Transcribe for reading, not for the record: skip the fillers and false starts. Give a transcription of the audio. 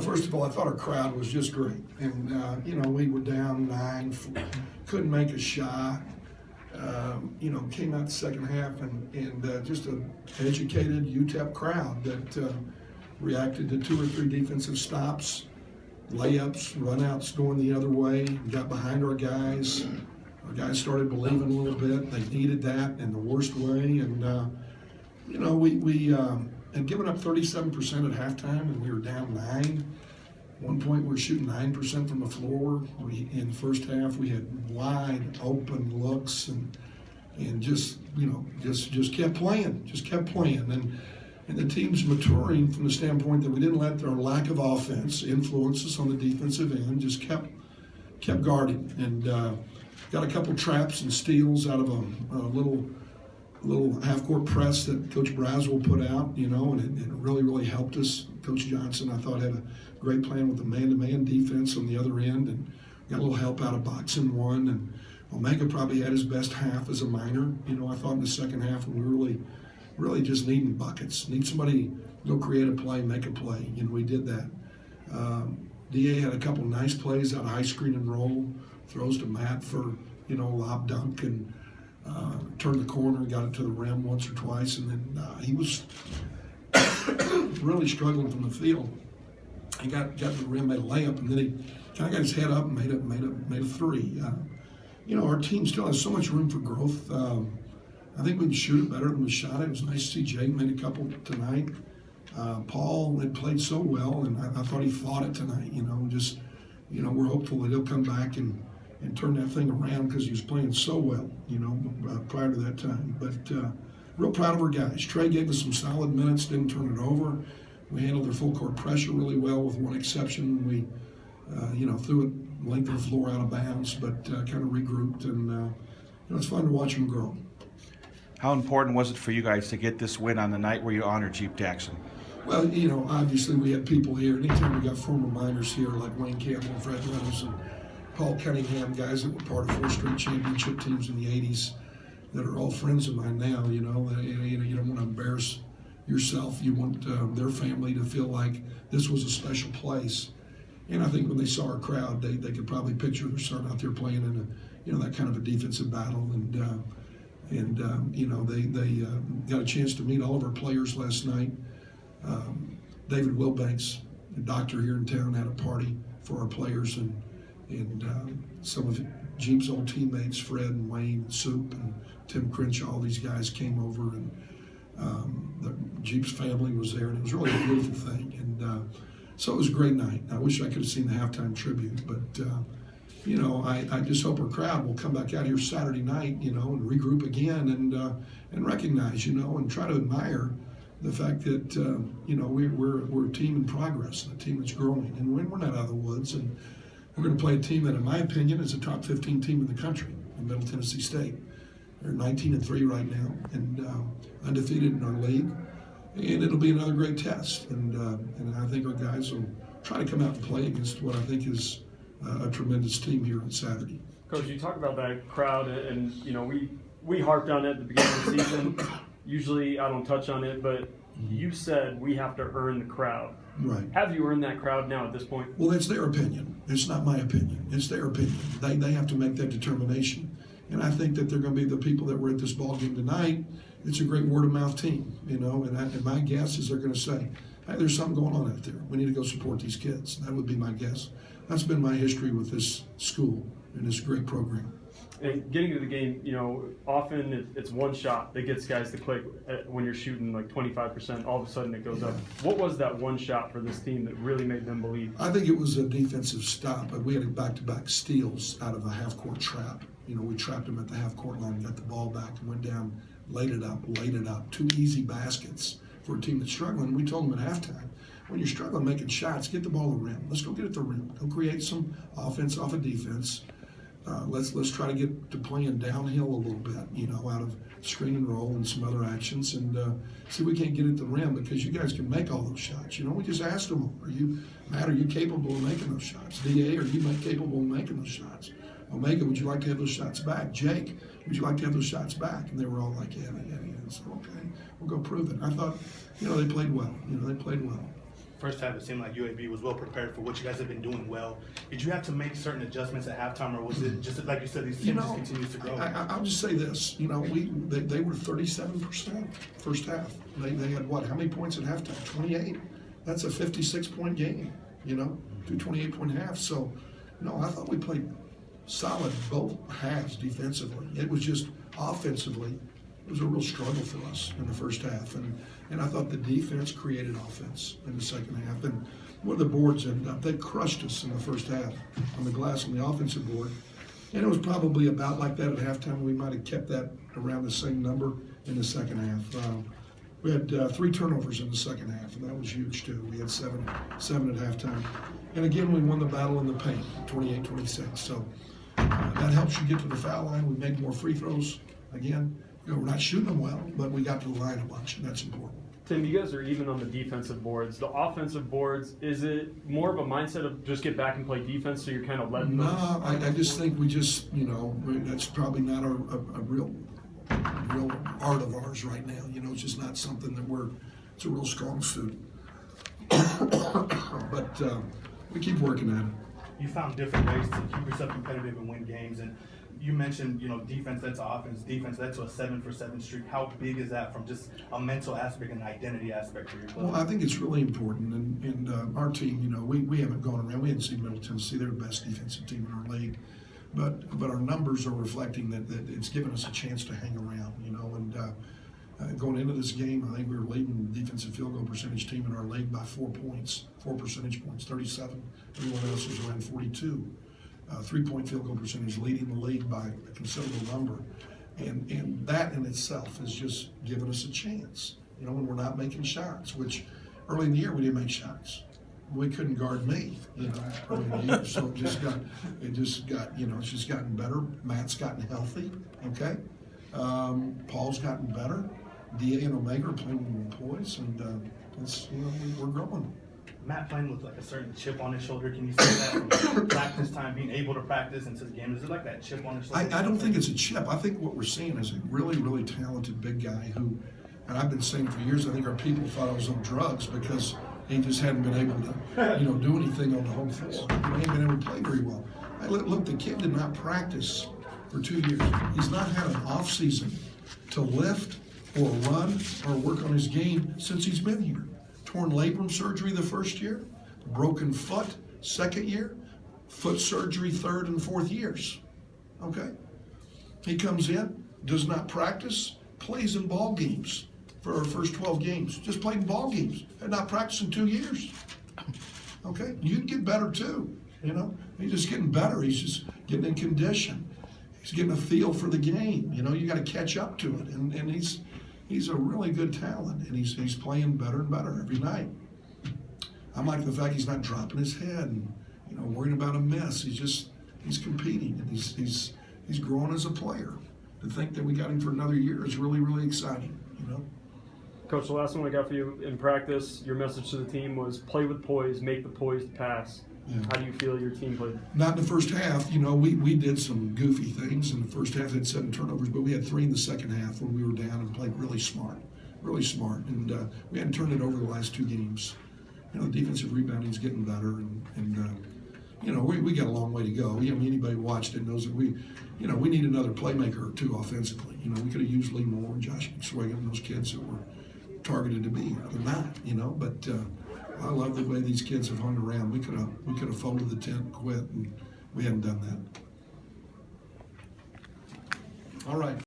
First of all, I thought our crowd was just great. And, we were down 9, couldn't make a shot. Came out the second half and just an educated UTEP crowd that reacted to 2 or 3 defensive stops, layups, runouts going the other way, got behind our guys. Our guys started believing a little bit. They needed that in the worst way. And, we had given up 37% at halftime, and we were down 9. At one point, we were shooting 9% from the floor. In the first half, we had wide open looks and just kept playing, And the team's maturing from the standpoint that we didn't let our lack of offense influence us on the defensive end, just kept guarding. And got a couple traps and steals out of a little half-court press that Coach Braswell put out, and it really, really helped us. Coach Johnson, I thought, had a great plan with the man-to-man defense on the other end, and got a little help out of boxing one. And Omega probably had his best half as a minor. I thought in the second half when we were really just needing buckets, need somebody to go create a play, make a play. We did that. DA had a couple nice plays out of high screen and roll, throws to Matt for, lob dunk, and turned the corner and got it to the rim once or twice. And then he was really struggling from the field. He got to the rim, made a layup, and then he kind of got his head up and made a 3. Our team still has so much room for growth. I think we can shoot it better than we shot it. It was nice to see Jake made a couple tonight. Paul had played so well, and I thought he fought it tonight. We're hopeful that he'll come back and turn that thing around because he was playing so well, prior to that time. But real proud of our guys. Trey gave us some solid minutes, didn't turn it over. We handled their full court pressure really well, with one exception. We, threw it length of the floor out of bounds, but kind of regrouped, and it's fun to watch them grow. How important was it for you guys to get this win on the night where you honored Jeep Jackson? Well, obviously we had people here. Anytime we got former minors here like Wayne Campbell and Fred Reynolds and Paul Cunningham, guys that were part of 4 straight championship teams in the 80s that are all friends of mine now, you don't want to embarrass yourself. You want their family to feel like this was a special place. And I think when they saw our crowd, they could probably picture they're starting out there playing in that kind of a defensive battle. They got a chance to meet all of our players last night. David Wilbanks, a doctor here in town, had a party for our players, and some of Jeep's old teammates, Fred and Wayne and Soup and Tim Crenshaw, all these guys came over, and the Jeep's family was there, and it was really a beautiful thing. And so it was a great night. I wish I could have seen the halftime tribute, but I just hope our crowd will come back out here Saturday night, and regroup again and recognize, and try to admire the fact that, we're a team in progress, a team that's growing, and we're not out of the woods. And we're going to play a team that, in my opinion, is a top 15 team in the country, in Middle Tennessee State. They're 19-3 right now, and undefeated in our league. And it'll be another great test. And I think our guys will try to come out and play against what I think is a tremendous team here on Saturday. Coach, you talk about that crowd, and we harped on it at the beginning of the season. Usually I don't touch on it, but you said we have to earn the crowd. Right. Have you earned that crowd now at this point? Well, it's their opinion. It's not my opinion. It's their opinion. They have to make that determination. And I think that they're going to be the people that were at this ball game tonight. It's a great word-of-mouth team, and my guess is they're going to say, hey, there's something going on out there. We need to go support these kids. That would be my guess. That's been my history with this school and this great program. And getting to the game, often it's one shot that gets guys to click when you're shooting like 25%. All of a sudden it goes up. What was that one shot for this team that really made them believe? I think it was a defensive stop, but we had back-to-back steals out of a half-court trap. We trapped them at the half-court line, got the ball back, and went down, laid it up. 2 easy baskets for a team that's struggling. We told them at halftime, when you're struggling making shots, get the ball to the rim. Let's go get it to the rim. Go create some offense off of defense. Let's try to get to playing downhill a little bit, out of screen and roll and some other actions, and see if we can't get it to the rim, because you guys can make all those shots. We just asked them, Matt, are you capable of making those shots? DA, are you capable of making those shots? Omega, would you like to have those shots back? Jake, would you like to have those shots back? And they were all like, yeah. So, okay, we'll go prove it. I thought, they played well. They played well. first half, it seemed like UAB was well prepared for what you guys have been doing well. Did you have to make certain adjustments at halftime, or was it just like you said, these teams just continues to grow? I'll just say this, they were 37% first half. They had what, how many points at halftime? 28. That's a 56-point game, 28-point half. So, no, I thought we played solid both halves defensively. It was just offensively, it was a real struggle for us in the first half. And I thought the defense created offense in the second half. And where the boards ended up, they crushed us in the first half on the glass on the offensive board. And it was probably about like that at halftime. We might have kept that around the same number in the second half. We had 3 turnovers in the second half, and that was huge too. We had seven at halftime. And again, we won the battle in the paint, 28-26. So that helps you get to the foul line. We made more free throws. Again, we're not shooting them well, but we got to the line a bunch, and that's important. Tim, you guys are even on the defensive boards. The offensive boards, is it more of a mindset of just get back and play defense, so you're kind of letting them? No, I just think we just, that's probably not a real art of ours right now. It's just not something that it's a real strong suit. But we keep working at it. You found different ways to keep yourself competitive and win games, and you mentioned, defense led to offense, defense led to a 7-for-7 streak. How big is that from just a mental aspect and identity aspect for your club? Well, I think it's really important, and our team, we haven't gone around. We haven't seen Middle Tennessee; they're the best defensive team in our league, but our numbers are reflecting that it's given us a chance to hang around, and going into this game, I think we were leading the defensive field goal percentage team in our league by 4 points, 4 percentage points, 37. Everyone else was around 42. 3-point field goal percentage, leading the league by a considerable number. And that in itself has just given us a chance, when we're not making shots, which early in the year we didn't make shots. We couldn't guard me, early in the year. So it's just gotten better. Matt's gotten healthy, okay? Paul's gotten better. DA and Omega are playing with poise, and we're growing. Matt playing with like a certain chip on his shoulder. Can you say that from practice time, being able to practice into the game? Is it like that chip on his shoulder? I don't think it's a chip. I think what we're seeing is a really, really talented big guy who, and I've been saying for years, I think our people thought I was on drugs because he just hadn't been able to, do anything on the home floor. He ain't been able to play very well. Look, the kid did not practice for 2 years. He's not had an off season to lift or run or work on his game since he's been here. Torn labrum surgery the first year, broken foot second year, foot surgery third and fourth years. Okay? He comes in, does not practice, plays in ball games for our first 12 games. Just played in ball games, had not practiced in 2 years. Okay? You can get better too, He's just getting better. He's just getting in condition. He's getting a feel for the game. You got to catch up to it. And he's a really good talent, and he's playing better and better every night. I like the fact he's not dropping his head and worrying about a miss. He's competing, and he's growing as a player. To think that we got him for another year is really, really exciting. Coach, the last one I got for you in practice, your message to the team was play with poise, make the poised pass. Yeah. How do you feel your team played? Not in the first half. We did some goofy things in the first half. Had 7 turnovers, but we had 3 in the second half when we were down and played really smart. And we hadn't turned it over the last 2 games. The defensive rebounding's getting better, and we got a long way to go. Anybody who watched it knows that we need another playmaker or 2 offensively. We could have used Lee Moore and Josh Swiggum and those kids that were targeted to be. They're not, but. I love the way these kids have hung around. We could have folded the tent and quit, and we haven't done that. All right.